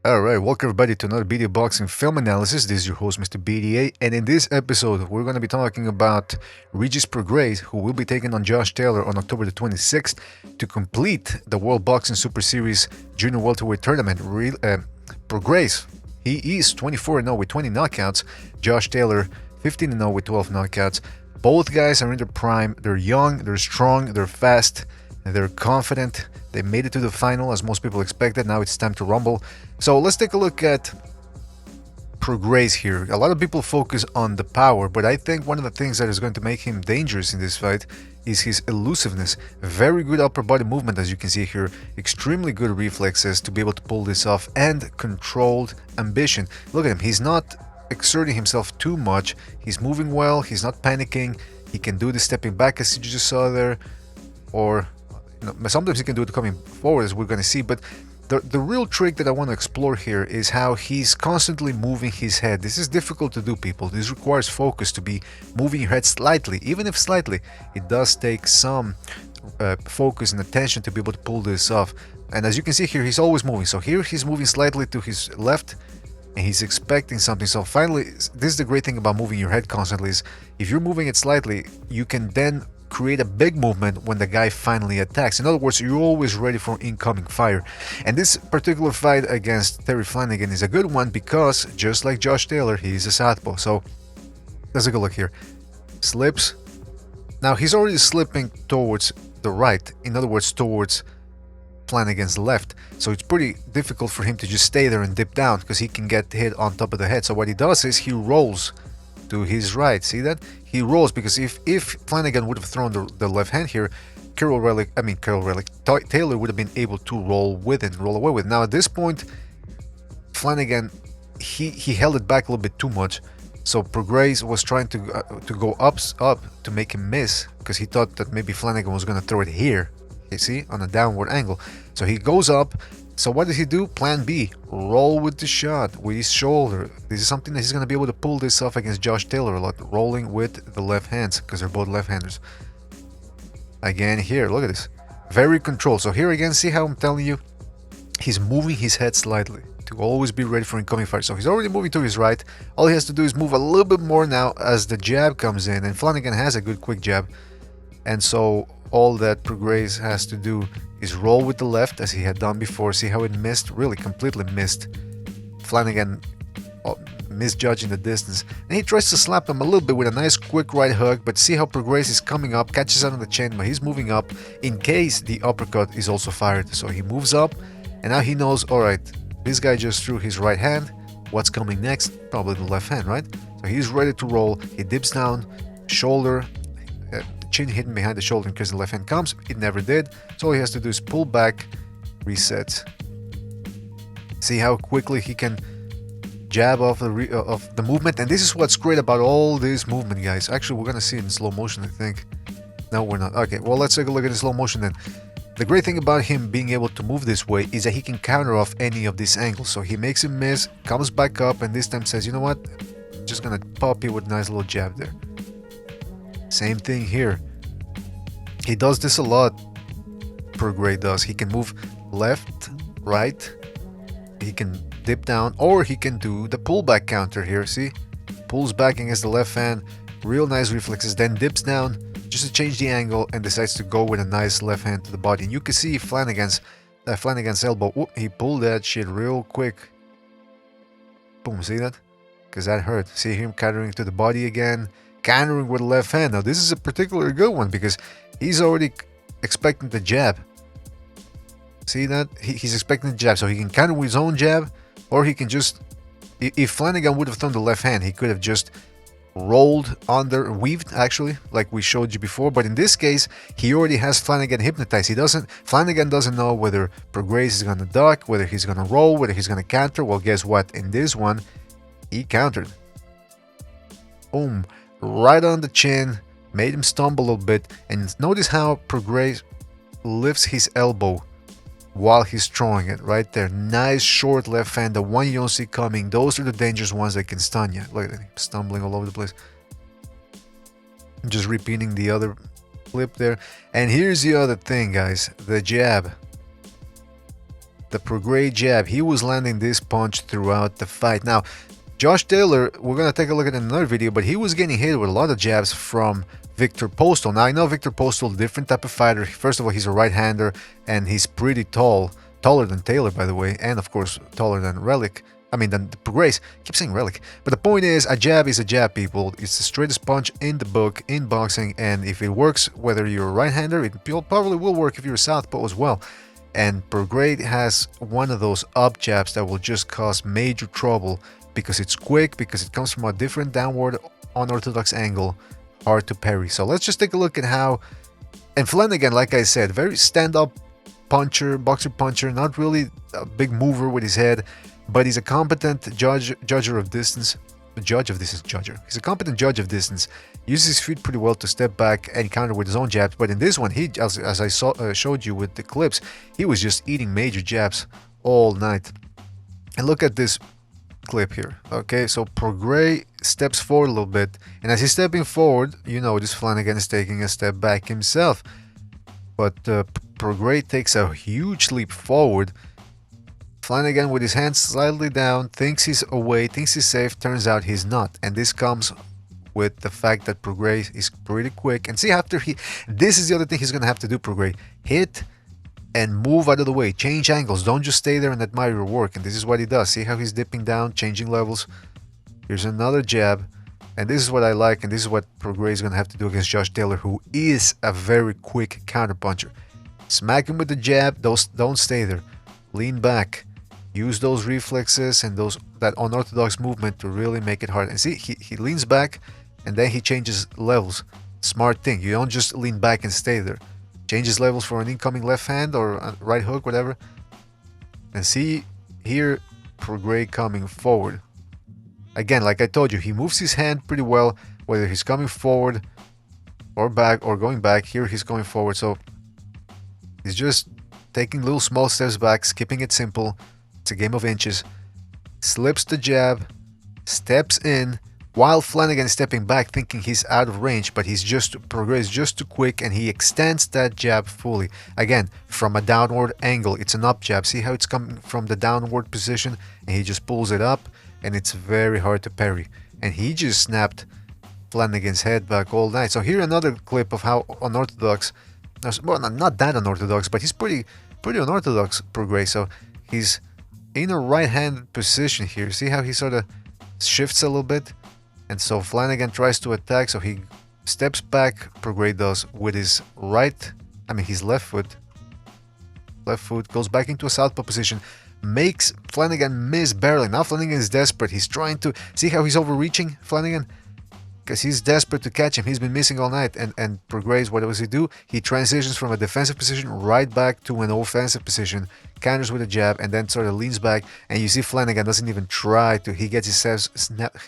Alright, welcome everybody to another BDA Boxing Film Analysis. This is your host, Mr. BDA, and in this episode, we're going to be talking about Regis Progais, who will be taking on Josh Taylor on October the 26th to complete the World Boxing Super Series Junior Welterweight Tournament. Prograis, he is 24-0 with 20 knockouts. Josh Taylor, 15-0 with 12 knockouts. Both guys are in their prime. They're young, they're strong, they're fast, they're confident. They made it to the final as most people expected. Now it's time to rumble. So let's take a look at Prograis here. A lot of people focus on the power, but I think one of the things that is going to make him dangerous in this fight is his elusiveness. Very good upper body movement, as you can see here. Extremely good reflexes to be able to pull this off, and controlled ambition. Look at him. He's not exerting himself too much. He's moving well. He's not panicking. He can do the stepping back as you just saw there, or sometimes he can do it coming forward, as we're going to see. But the real trick that I want to explore here is how he's constantly moving his head. This is difficult to do, people. This requires focus, to be moving your head slightly. Even if slightly, it does take some focus and attention to be able to pull this off. And as you can see here, he's always moving. So here he's moving slightly to his left, and he's expecting something. So finally, this is the great thing about moving your head constantly, is if you're moving it slightly, you can then create a big movement when the guy finally attacks. In other words, you're always ready for incoming fire. And this particular fight against Terry Flanagan is a good one because, just like Josh Taylor, he's a southpaw. So let's take a look here. Slips. Now he's already slipping towards the right, in other words towards Flanagan's left, so it's pretty difficult for him to just stay there and dip down, because he can get hit on top of the head. So what he does is he rolls to his right. See that? He rolls, because if Flanagan would have thrown the left hand here, Taylor would have been able to roll with it, roll away with it. Now at this point, Flanagan, he held it back a little bit too much, so Prograis was trying to go up to make him miss, because he thought that maybe Flanagan was going to throw it here, you see, on a downward angle. So he goes up. So what does he do? Plan B, roll with the shot, with his shoulder. This is something that he's going to be able to pull this off against Josh Taylor a lot, rolling with the left hands, because they're both left-handers. Again here, look at this. Very controlled. So here again, see how I'm telling you? He's moving his head slightly to always be ready for incoming fire. So he's already moving to his right. All he has to do is move a little bit more now as the jab comes in, and Flanagan has a good quick jab. And so all that Prograis has to do is roll with the left, as he had done before. See how it missed? Really completely missed. Flanagan misjudging the distance. And he tries to slap him a little bit with a nice quick right hook, but see how Prograis is coming up, catches out on the chin, but he's moving up in case the uppercut is also fired. So he moves up, and now he knows, alright, this guy just threw his right hand. What's coming next? Probably the left hand, right? So he's ready to roll. He dips down, shoulder, chin hidden behind the shoulder in case the left hand comes. It never did. So all he has to do is pull back, reset. See how quickly he can jab off the movement. And this is what's great about all this movement, guys. Actually, we're gonna see it in slow motion, I think. No, we're not. Okay, well, let's take a look at the slow motion then. The great thing about him being able to move this way is that he can counter off any of these angles. So he makes him miss, comes back up, and this time says, you know what, I'm just gonna pop you with a nice little jab there. Same thing here. He does this a lot. Prograis does. He can move left, right. He can dip down, or he can do the pullback counter here. See? Pulls back against the left hand. Real nice reflexes. Then dips down just to change the angle and decides to go with a nice left hand to the body. And you can see Flanagan's elbow. Whoop, he pulled that shit real quick. Boom. See that? Because that hurt. See him countering to the body again. Countering with the left hand. Now this is a particularly good one because he's already expecting the jab. See that? He's expecting the jab, so he can counter with his own jab, or he can just, if Flanagan would have thrown the left hand, he could have just rolled under, weaved actually, like we showed you before. But in this case, he already has Flanagan hypnotized. Flanagan doesn't know whether Prograis is gonna duck, whether he's gonna roll, whether he's gonna counter. Well, guess what? In this one, he countered. Boom. Right on the chin, made him stumble a little bit, and notice how Prograis lifts his elbow while he's throwing it right there. Nice short left hand, the one you don't see coming. Those are the dangerous ones that can stun you. Look at him stumbling all over the place. I'm just repeating the other flip there. And here's the other thing, guys, the jab. the Prograis jab, he was landing this punch throughout the fight. Now, Josh Taylor, we're going to take a look at it in another video, but he was getting hit with a lot of jabs from Victor Postal. Now, I know Victor Postal, different type of fighter. First of all, he's a right-hander, and he's pretty tall. Taller than Taylor, by the way, and of course, taller than than Prograis. I keep saying Relic. But the point is, a jab is a jab, people. It's the straightest punch in the book, in boxing, and if it works, whether you're a right-hander, it probably will work if you're a southpaw as well. And Prograis has one of those up jabs that will just cause major trouble because it's quick, because it comes from a different downward unorthodox angle, hard to parry. So let's just take a look at how... And Flanagan, like I said, very stand-up puncher, boxer puncher, not really a big mover with his head, but he's a competent judger of distance. He's a competent judge of distance. Uses his feet pretty well to step back and counter with his own jabs. But in this one, he, as I showed you with the clips, he was just eating major jabs all night. And look at this clip here. Okay, so Prograis steps forward a little bit, and as he's stepping forward, you notice Flanagan is taking a step back himself. But Prograis takes a huge leap forward. Flanagan, with his hands slightly down, thinks he's away, thinks he's safe. Turns out he's not. And this comes with the fact that Prograis is pretty quick. And see, after this is the other thing he's going to have to do, Prograis. Hit and move out of the way. Change angles. Don't just stay there and admire your work. And this is what he does. See how he's dipping down, changing levels. Here's another jab. And this is what I like. And this is what Prograis is going to have to do against Josh Taylor, who is a very quick counterpuncher. Smack him with the jab. Don't stay there. Lean back. Use those reflexes and that unorthodox movement to really make it hard. And see, he leans back and then he changes levels. Smart thing. You don't just lean back and stay there. Changes levels for an incoming left hand or a right hook, whatever. And see here, Prograis coming forward. Again, like I told you, he moves his hand pretty well, whether he's coming forward or back or going back. Here he's going forward. So he's just taking little small steps back, skipping it simple. It's a game of inches. Slips the jab, steps in, while Flanagan is stepping back thinking he's out of range, but Prograis is just too quick, and he extends that jab fully. Again, from a downward angle, it's an up jab. See how it's coming from the downward position, and he just pulls it up, and it's very hard to parry. And he just snapped Flanagan's head back all night. So here another clip of how unorthodox, well, not that unorthodox, but he's pretty unorthodox, Prograis. So he's in a right-handed position here. See how he sort of shifts a little bit? And so Flanagan tries to attack, so he steps back, Prograis does, with his his left foot. Left foot goes back into a southpaw position, makes Flanagan miss barely. Now Flanagan is desperate. He's trying to... See how he's overreaching, Flanagan? Because he's desperate to catch him. He's been missing all night. And Prograis, what does he do? He transitions from a defensive position right back to an offensive position, counters with a jab, and then sort of leans back. And you see Flanagan doesn't even try to. He gets his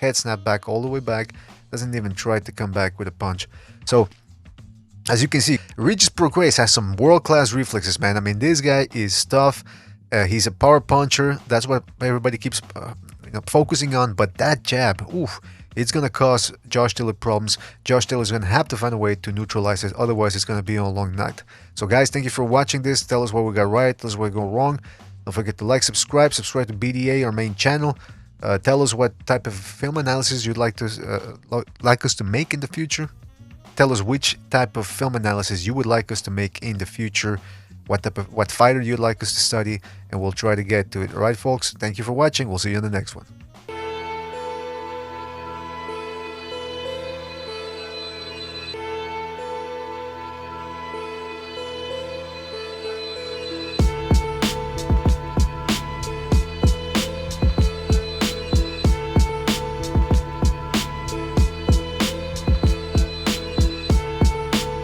head snapped back all the way back. Doesn't even try to come back with a punch. So, as you can see, Regis Progais has some world-class reflexes, man. I mean, this guy is tough. He's a power puncher. That's what everybody keeps focusing on. But that jab, oof. It's going to cause Josh Taylor problems. Josh Taylor is going to have to find a way to neutralize it. Otherwise, it's going to be a long night. So, guys, thank you for watching this. Tell us what we got right. Tell us what we got wrong. Don't forget to like, subscribe to BDA, our main channel. Tell us what type of film analysis you'd like us to make in the future. Tell us which type of film analysis you would like us to make in the future. What fighter you'd like us to study. And we'll try to get to it. All right, folks? Thank you for watching. We'll see you in the next one.